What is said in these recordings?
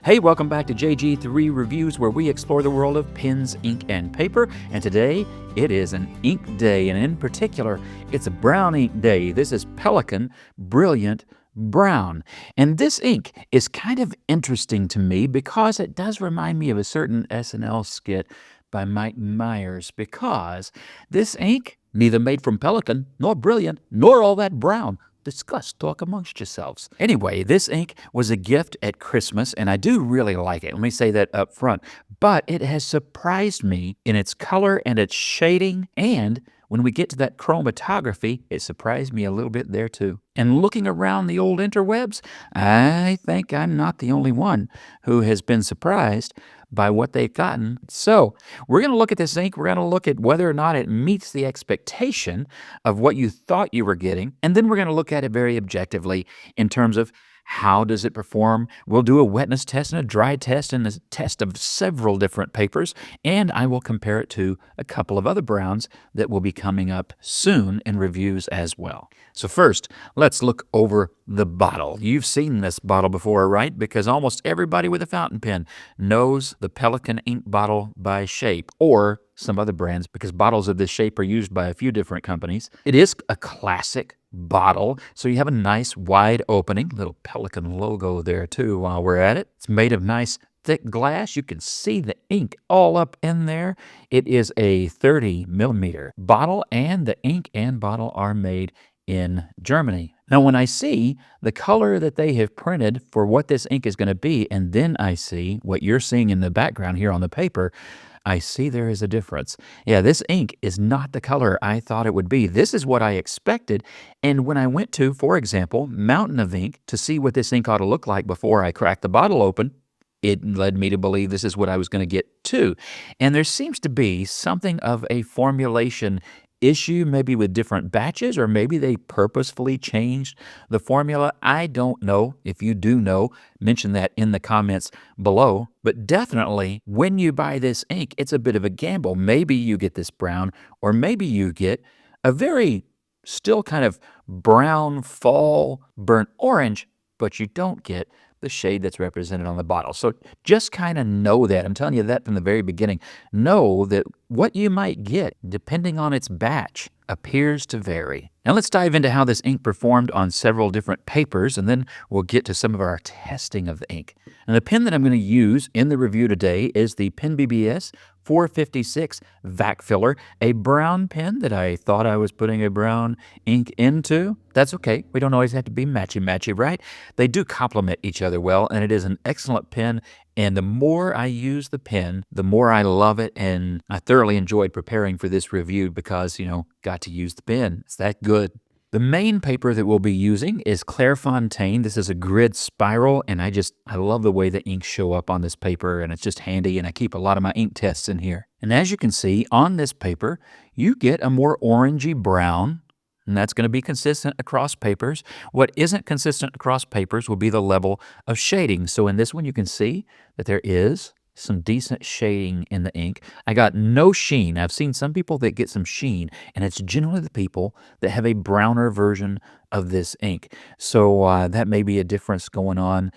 Hey, welcome back to JG3 Reviews, where we explore the world of pens, ink, and paper. And today, it is an ink day, and in particular, it's a brown ink day. This is Pelikan Brilliant Brown. And this ink is kind of interesting to me because it does remind me of a certain SNL skit by Mike Myers, because this ink, neither made from Pelikan, nor brilliant, nor all that brown. Discuss, talk amongst yourselves. Anyway, this ink was a gift at Christmas, and I do really like it. Let me say that up front. But it has surprised me in its color and its shading, and when we get to that chromatography, it surprised me a little bit there too. And looking around the old interwebs, I think I'm not the only one who has been surprised by what they've gotten. So we're going to look at this ink. We're going to look at whether or not it meets the expectation of what you thought you were getting. And then we're going to look at it very objectively in terms of how does it perform. We'll do a wetness test and a dry test and a test of several different papers. And I will compare it to a couple of other browns that will be coming up soon in reviews as well. So first, let's look over the bottle. You've seen this bottle before, right? Because almost everybody with a fountain pen knows the Pelikan ink bottle by shape, or some other brands, because bottles of this shape are used by a few different companies. It is a classic bottle, so you have a nice wide opening, little Pelikan logo there too while we're at it. It's made of nice thick glass. You can see the ink all up in there. It is a 30 millimeter bottle, and the ink and bottle are made in Germany. Now, when I see the color that they have printed for what this ink is going to be, and then I see what you're seeing in the background here on the paper, I see there is a difference. Yeah, this ink is not the color I thought it would be. This is what I expected. And when I went to, for example, Mountain of Ink to see what this ink ought to look like before I cracked the bottle open, it led me to believe this is what I was going to get too. And there seems to be something of a formulation issue, maybe with different batches, or maybe they purposefully changed the formula. I don't know. If you do know, mention that in the comments below. But definitely, when you buy this ink, it's a bit of a gamble. Maybe you get this brown, or maybe you get a very still kind of brown fall burnt orange, but you don't get the shade that's represented on the bottle. So just kind of know that. I'm telling you that from the very beginning. Know that what you might get, depending on its batch, appears to vary. Now let's dive into how this ink performed on several different papers, and then we'll get to some of our testing of the ink. And the pen that I'm going to use in the review today is the Pen BBS 456 Vac Filler, a brown pen that I thought I was putting a brown ink into. That's okay. We don't always have to be matchy-matchy, right? They do complement each other well, and it is an excellent pen. And the more I use the pen, the more I love it, and I thoroughly enjoyed preparing for this review because, got to use the pen. It's that good. The main paper that we'll be using is Clairefontaine. This is a grid spiral, and I love the way the inks show up on this paper, and it's just handy, and I keep a lot of my ink tests in here. And as you can see, on this paper, you get a more orangey brown, and that's going to be consistent across papers. What isn't consistent across papers will be the level of shading. So in this one, you can see that there is some decent shading in the ink. I got no sheen. I've seen some people that get some sheen, and it's generally the people that have a browner version of this ink. So that may be a difference going on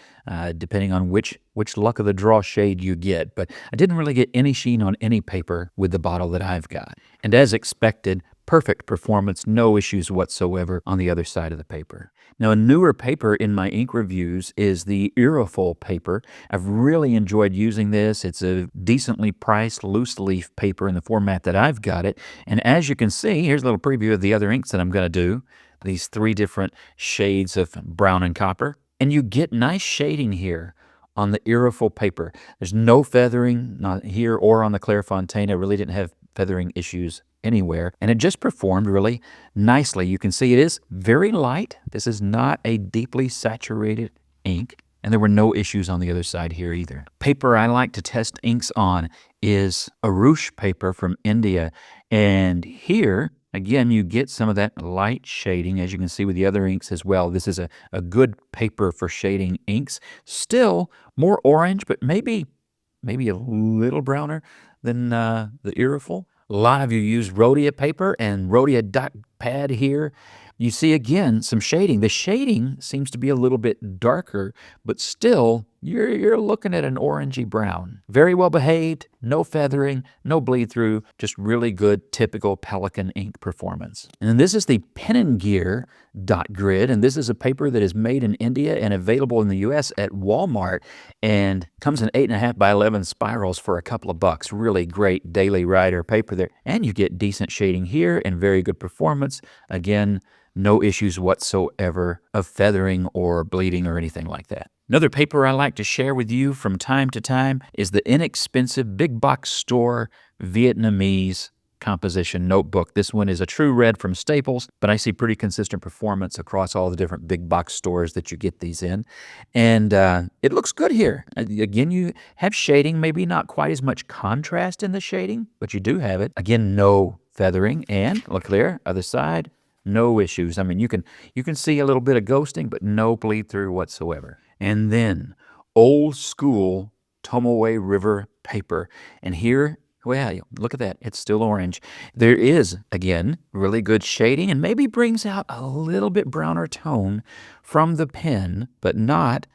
depending on which luck of the draw shade you get. But I didn't really get any sheen on any paper with the bottle that I've got. And as expected, perfect performance, no issues whatsoever on the other side of the paper. Now, a newer paper in my ink reviews is the Aerofol paper. I've really enjoyed using this. It's a decently priced loose leaf paper in the format that I've got it. And as you can see, here's a little preview of the other inks that I'm going to do. These 3 different shades of brown and copper. And you get nice shading here on the Aerofol paper. There's no feathering, not here or on the Clairefontaine. I really didn't have feathering issues anywhere, and it just performed really nicely. You can see it is very light. This is not a deeply saturated ink, and there were no issues on the other side here either. Paper I like to test inks on is Arush paper from India, and here again you get some of that light shading, as you can see with the other inks as well. This is a good paper for shading inks. Still more orange, but maybe a little browner than the Aerofol. A lot of you use Rhodia paper and Rhodia dot pad here. You see again some shading. The shading seems to be a little bit darker, but still you're looking at an orangey brown. Very well behaved, no feathering, no bleed through, just really good typical Pelikan ink performance. And then this is the Pen and Gear dot grid, and this is a paper that is made in India and available in the US at Walmart, and comes in 8.5 by 11 spirals for a couple of bucks. Really great daily writer paper there. And you get decent shading here and very good performance. Again, no issues whatsoever of feathering or bleeding or anything like that. Another paper I like to share with you from time to time is the inexpensive big box store Vietnamese composition notebook. This one is a true red from Staples, but I see pretty consistent performance across all the different big box stores that you get these in. And it looks good here. Again, you have shading, maybe not quite as much contrast in the shading, but you do have it. Again, no feathering, and look there, other side, no issues. I mean, you can see a little bit of ghosting, but no bleed through whatsoever. And then old school Tomoe River paper. And here, well, look at that. It's still orange. There is, again, really good shading and maybe brings out a little bit browner tone from the pen, but not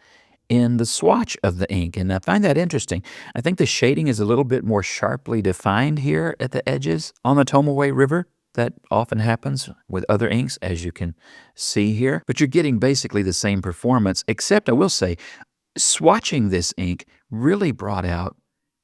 in the swatch of the ink. And I find that interesting. I think the shading is a little bit more sharply defined here at the edges on the Tomoe River. That often happens with other inks, as you can see here. But you're getting basically the same performance, except I will say, swatching this ink really brought out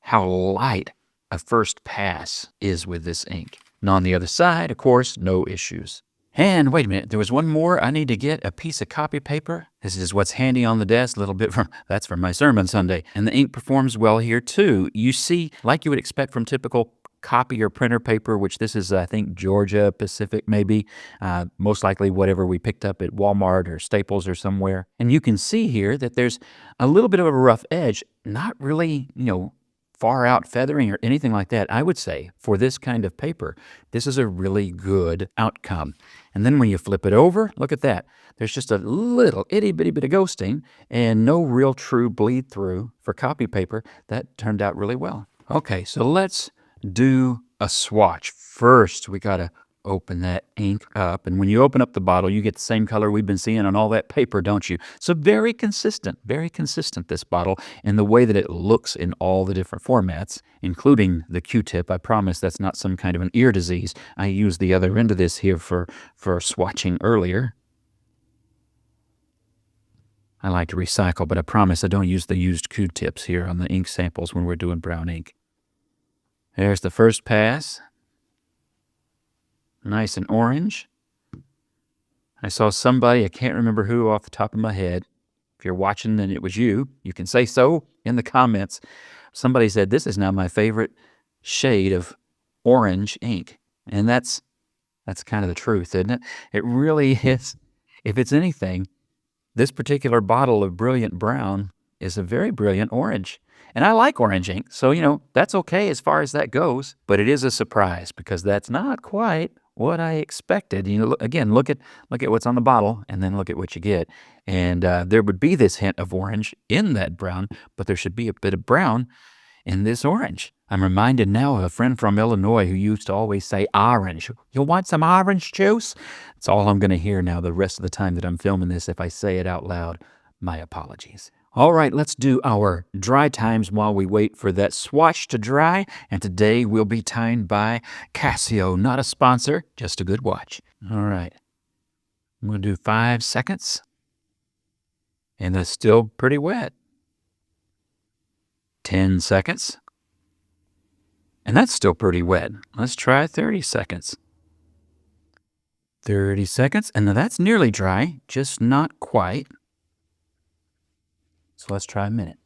how light a first pass is with this ink. And on the other side, of course, no issues. And wait a minute, there was one more. I need to get a piece of copy paper. This is what's handy on the desk, a little bit that's from my sermon Sunday. And the ink performs well here too. You see, like you would expect from typical copy or printer paper, which this is, I think, Georgia Pacific maybe, most likely whatever we picked up at Walmart or Staples or somewhere. And you can see here that there's a little bit of a rough edge, not really, far out feathering or anything like that. I would say for this kind of paper, this is a really good outcome. And then when you flip it over, look at that. There's just a little itty bitty bit of ghosting and no real true bleed through for copy paper. That turned out really well. Okay, so let's do a swatch. First, we got to open that ink up. And when you open up the bottle, you get the same color we've been seeing on all that paper, don't you? So very consistent, this bottle, in the way that it looks in all the different formats, including the Q-tip. I promise that's not some kind of an ear disease. I used the other end of this here for swatching earlier. I like to recycle, but I promise I don't use the used Q-tips here on the ink samples when we're doing brown ink. There's the first pass. Nice and orange. I saw somebody, I can't remember who off the top of my head. If you're watching and it was you, you can say so in the comments. Somebody said, this is now my favorite shade of orange ink. And that's kind of the truth, isn't it? It really is. If it's anything, this particular bottle of Brilliant Brown is a very brilliant orange. And I like orange ink, so, that's okay as far as that goes. But it is a surprise because that's not quite what I expected. Again, look at what's on the bottle and then look at what you get. And there would be this hint of orange in that brown, but there should be a bit of brown in this orange. I'm reminded now of a friend from Illinois who used to always say orange. You want some orange juice? That's all I'm going to hear now the rest of the time that I'm filming this. If I say it out loud, my apologies. All right, let's do our dry times while we wait for that swatch to dry. And today we'll be timed by Casio. Not a sponsor, just a good watch. All right. We'll do 5 seconds. And that's still pretty wet. 10 seconds. And that's still pretty wet. Let's try 30 seconds. 30 seconds. And now that's nearly dry, just not quite. So let's try a minute.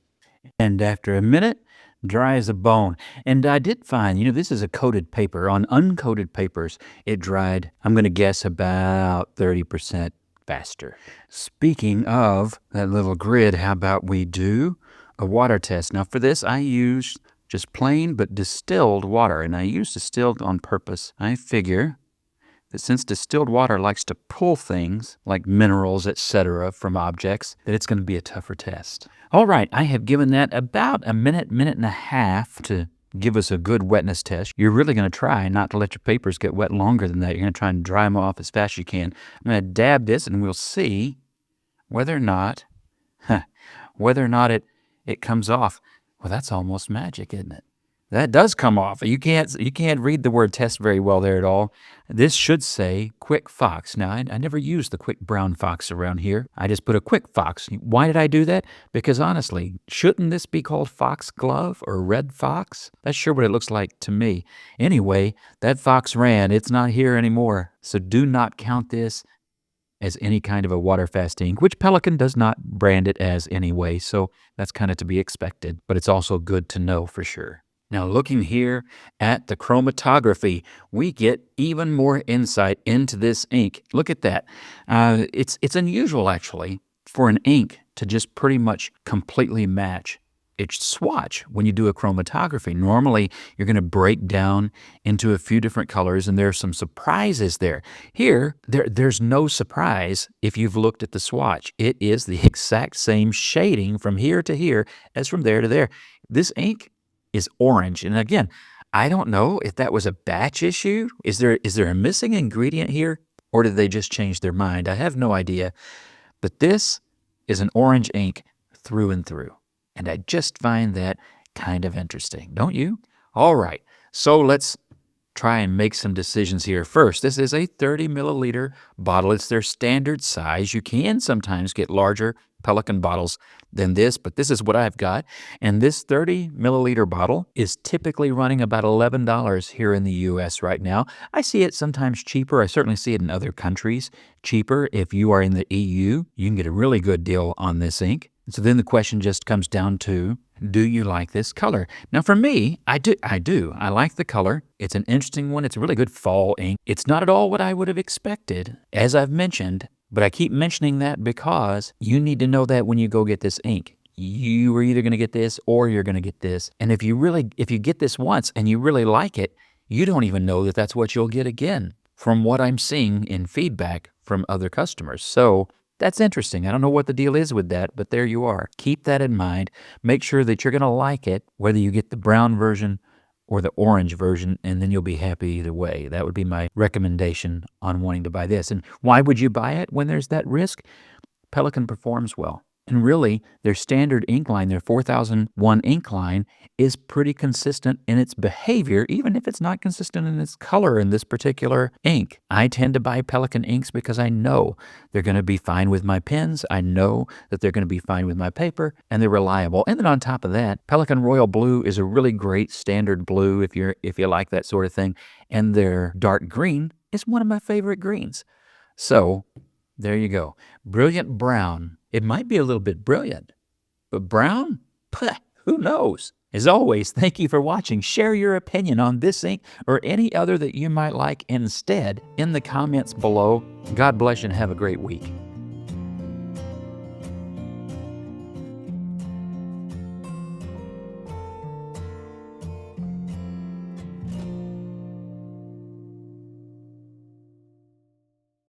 And after a minute, dry as a bone. And I did find, this is a coated paper. On uncoated papers, it dried, I'm going to guess, about 30% faster. Speaking of that little grid, how about we do a water test? Now for this, I used just plain but distilled water. And I used distilled on purpose. I figure that since distilled water likes to pull things like minerals, etc., from objects, that it's going to be a tougher test. All right, I have given that about a minute and a half to give us a good wetness test. You're really going to try not to let your papers get wet longer than that. You're going to try and dry them off as fast as you can. I'm going to dab this and we'll see whether or not it it comes off. Well, that's almost magic, isn't it? That does come off. You can't read the word test very well there at all. This should say Quick Fox. Now, I never use the Quick Brown Fox around here. I just put a Quick Fox. Why did I do that? Because honestly, shouldn't this be called Fox Glove or Red Fox? That's sure what it looks like to me. Anyway, that fox ran. It's not here anymore. So do not count this as any kind of a water-fast ink, which Pelikan does not brand it as anyway, so that's kind of to be expected, but it's also good to know for sure. Now, looking here at the chromatography, we get even more insight into this ink. Look at that. It's unusual, actually, for an ink to just pretty much completely match its swatch when you do a chromatography. Normally, you're going to break down into a few different colors, and there's some surprises there. Here, there's no surprise if you've looked at the swatch. It is the exact same shading from here to here as from there to there. This ink is orange. And again, I don't know if that was a batch issue. Is there a missing ingredient here, or did they just change their mind? I have no idea. But this is an orange ink through and through. And I just find that kind of interesting, don't you? All right, so let's try and make some decisions here. First, this is a 30 milliliter bottle. It's their standard size. You can sometimes get larger Pelikan bottles than this, but this is what I've got. And this 30 milliliter bottle is typically running about $11 here in the US right now. I see it sometimes cheaper. I certainly see it in other countries cheaper. If you are in the EU, you can get a really good deal on this ink. So then the question just comes down to, do you like this color? Now for me, I do. I like the color. It's an interesting one. It's a really good fall ink. It's not at all what I would have expected, as I've mentioned, but I keep mentioning that because you need to know that when you go get this ink. You are either going to get this or you're going to get this. And if you get this once and you really like it, you don't even know that that's what you'll get again from what I'm seeing in feedback from other customers. So that's interesting. I don't know what the deal is with that, but there you are. Keep that in mind. Make sure that you're going to like it, whether you get the brown version or the orange version, and then you'll be happy either way. That would be my recommendation on wanting to buy this. And why would you buy it when there's that risk? Pelikan performs well. And really, their standard ink line, their 4001 ink line, is pretty consistent in its behavior, even if it's not consistent in its color in this particular ink. I tend to buy Pelikan inks because I know they're going to be fine with my pens. I know that they're going to be fine with my paper, and they're reliable. And then on top of that, Pelikan Royal Blue is a really great standard blue if you like that sort of thing. And their dark green is one of my favorite greens. So there you go. Brilliant Brown. It might be a little bit brilliant, but brown? Puh, who knows? As always, thank you for watching. Share your opinion on this ink or any other that you might like instead in the comments below. God bless you and have a great week.